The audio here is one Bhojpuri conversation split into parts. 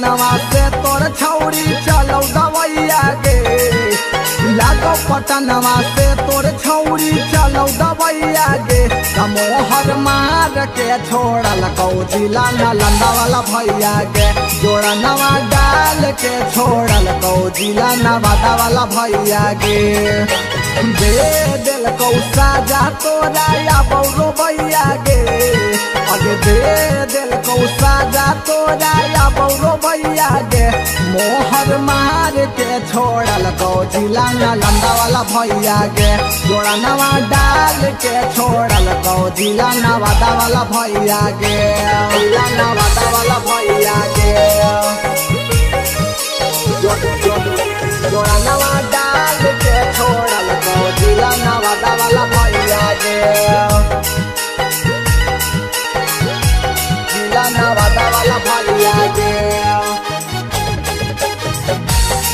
पटनवा से तोर छौरी चलौ दवैया गे लागो पटनवा से तोर छौरी चलौ दवैया गे मोहर मार के छोड़ल कौजिला नालंदा वाला भैया गे जोड़ा नवा डाल के छोड़ल कौजिला नवादा वाला भैया गे दे दिल कौ साजा तोरा या बौरो भैया गे अगे दे दिल कौ साजा तोरा या बौरो भैया गे मोहर मार के छोड़ल कौजिला नालंदा वाला भैया गे जोड़ा नवा डाल के छोड़ल कौजिला नवादा वाला भैया गे नवादा वाला भैया गे जोड़ा नवा डाल के छोड़ल कौजिला नवादा वाला भैया गे जिला नवादा वाला भैया गे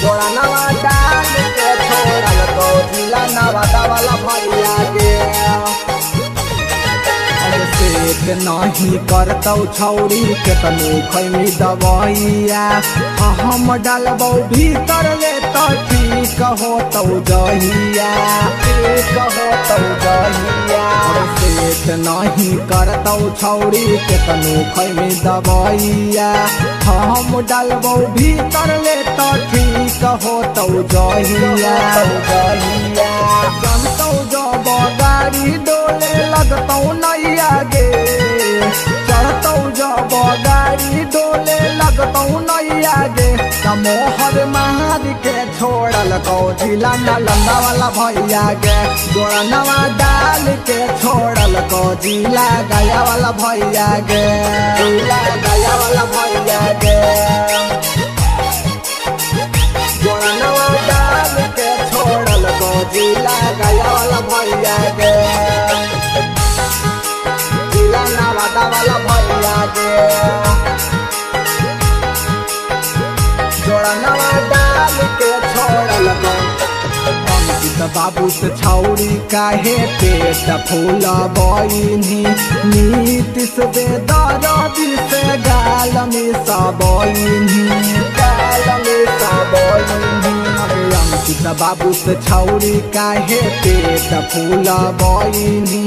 जोड़ा नवा डाल के छोड़ल कौजिला नवादा वाला भैया गे सेट नहीं करतौ छौरी के तनु खैमी दवैया हम डालबौ भीतर ले तो ठीक होतौ जहिया ठीक होतौ जहिया सेट नहीं करतौ छौरी के तनु खैमी दवैया हम डालबौ भीतर ले तो ठीक होतौ जहिया जहिया जनतौ जब गाड़ी डोले लगतौ नैया गे चढ़तौ जब गाड़ी डोले लगतौ नैया गे मोहर मार के छोड़ल कौजिला नालंदा वाला भैया गे जोड़ा नवा डाल के छोड़ल कौजिला गया वाला भैया गे गया वाला भैया गे जोड़ा नवा डाल के छोड़ल कौजिला गया वाला भैया गे जिला नवादा वाला भैया गे जोड़ा नवा डाल के छोड़ल अंकित बाबू से छौरी काहे पेट फूल बइनी नीतीश बेदरदी से गाल में सबइनी गाल में सबइनी अंकित बाबू से छौरी काहे पेट फूल बइनी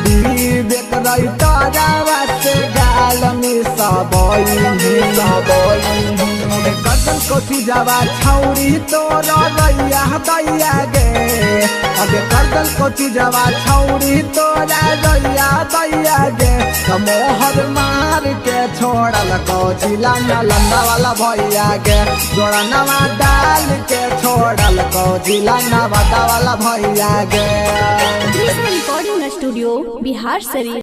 विवेक रैतरावा से गाल में सबइनी सबइनी कदम कोठी जावा छौरी तोरा रैया दैया गे अगे कदम कोठी जावा छौरी तोरा रैया दैया गे मोहर मार के छोड़ल कौजिला नालंदा वाला भैया गे जोड़ा नवा डाल के छोड़ल कौजिला नवादा वाला भैया गे रिकॉर्डिंग स्टूडियो बिहार शरीफ।